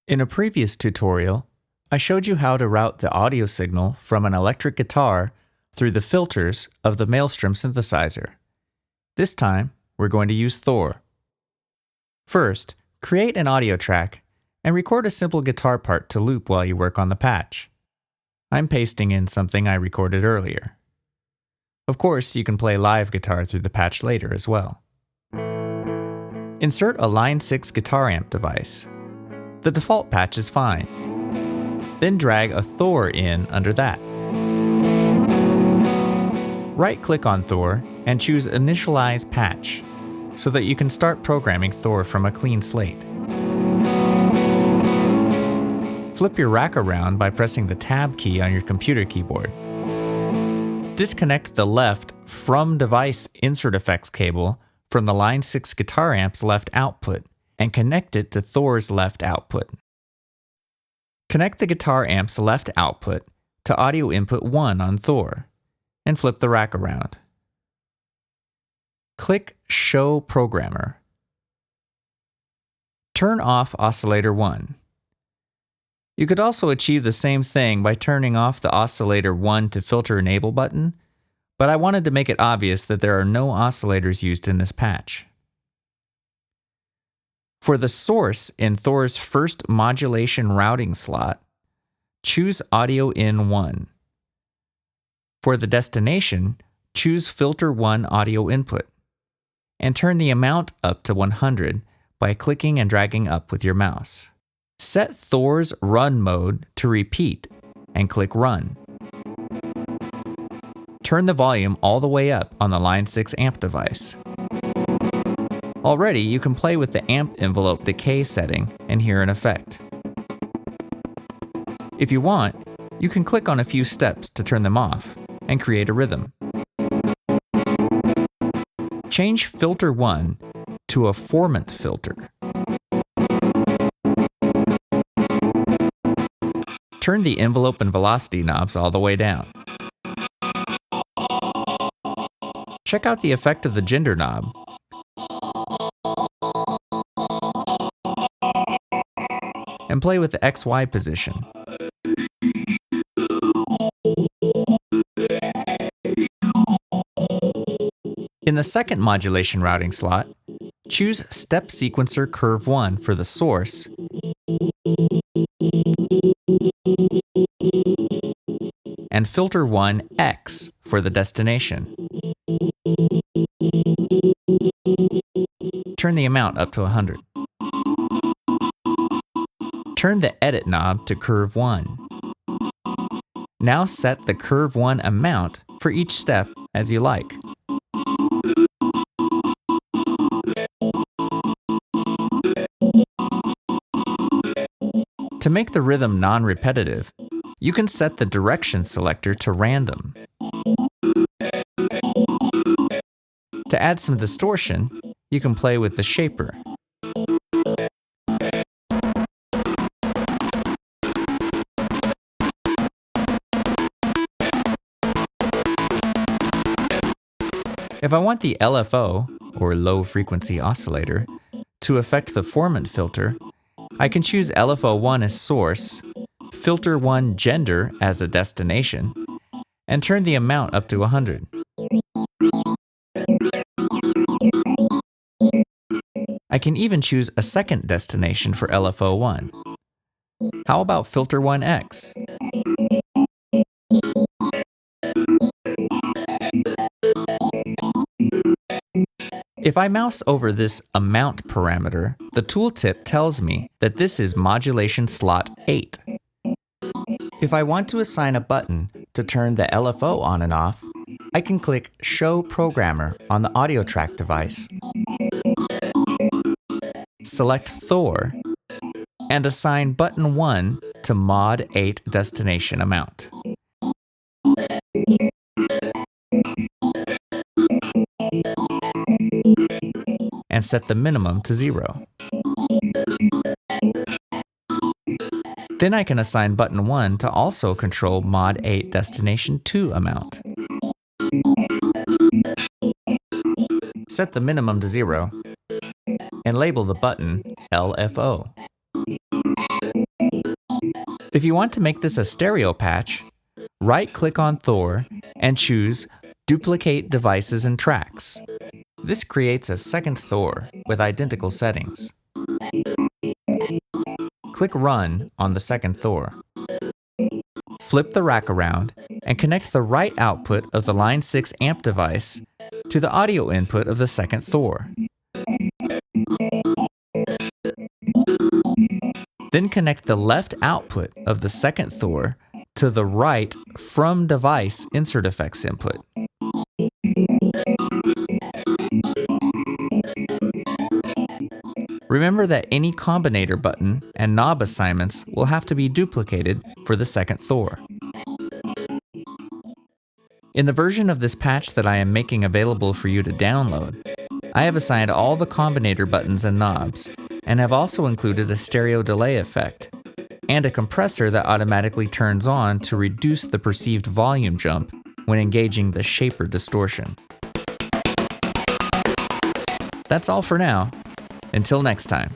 In a previous tutorial, I showed you how to route the audio signal from an electric guitar through the filters of the Maelstrom synthesizer. This time, we're going to use Thor. First, create an audio track and record a simple guitar part to loop while you work on the patch. I'm pasting in something I recorded earlier. Of course, you can play live guitar through the patch later as well. Insert a Line 6 guitar amp device. The default patch is fine. Then drag a Thor in under that. Right-click on Thor and choose Initialize Patch so that you can start programming Thor from a clean slate. Flip your rack around by pressing the Tab key on your computer keyboard. Disconnect the left From Device Insert Effects cable from the Line 6 guitar amp's left output and connect it to Thor's left output. Connect the guitar amp's left output to audio input 1 on Thor and flip the rack around. Click Show Programmer. Turn off Oscillator 1. You could also achieve the same thing by turning off the Oscillator 1 to Filter Enable button, but I wanted to make it obvious that there are no oscillators used in this patch. For the source in Thor's first modulation routing slot, choose Audio In 1. For the destination, choose Filter 1 Audio Input, and turn the amount up to 100 by clicking and dragging up with your mouse. Set Thor's Run mode to repeat and click Run. Turn the volume all the way up on the Line 6 amp device. Already, you can play with the amp envelope decay setting and hear an effect. If you want, you can click on a few steps to turn them off and create a rhythm. Change Filter 1 to a formant filter. Turn the envelope and velocity knobs all the way down. Check out the effect of the gender knob. And play with the XY position. In the second modulation routing slot, choose Step Sequencer Curve 1 for the source and Filter 1 X for the destination. Turn the amount up to 100. Turn the Edit knob to Curve 1. Now set the Curve 1 amount for each step as you like. To make the rhythm non-repetitive, you can set the direction selector to random. To add some distortion, you can play with the shaper. If I want the LFO, or low frequency oscillator, to affect the formant filter, I can choose LFO 1 as source, Filter 1 Gender as a destination, and turn the amount up to 100. I can even choose a second destination for LFO 1. How about Filter 1X? If I mouse over this amount parameter, the tooltip tells me that this is modulation slot 8. If I want to assign a button to turn the LFO on and off, I can click Show Programmer on the audio track device. Select Thor and assign button 1 to Mod 8 destination amount. And set the minimum to 0. Then I can assign button 1 to also control Mod 8 destination 2 amount. Set the minimum to 0 and label the button LFO. If you want to make this a stereo patch, right-click on Thor and choose Duplicate Devices and Tracks. This creates a second Thor with identical settings. Click Run on the second Thor. Flip the rack around and connect the right output of the Line 6 amp device to the audio input of the second Thor. Then connect the left output of the second Thor to the right From Device Insert Effects input. Remember that any combinator button and knob assignments will have to be duplicated for the second Thor. In the version of this patch that I am making available for you to download, I have assigned all the combinator buttons and knobs, and have also included a stereo delay effect, and a compressor that automatically turns on to reduce the perceived volume jump when engaging the shaper distortion. That's all for now. Until next time.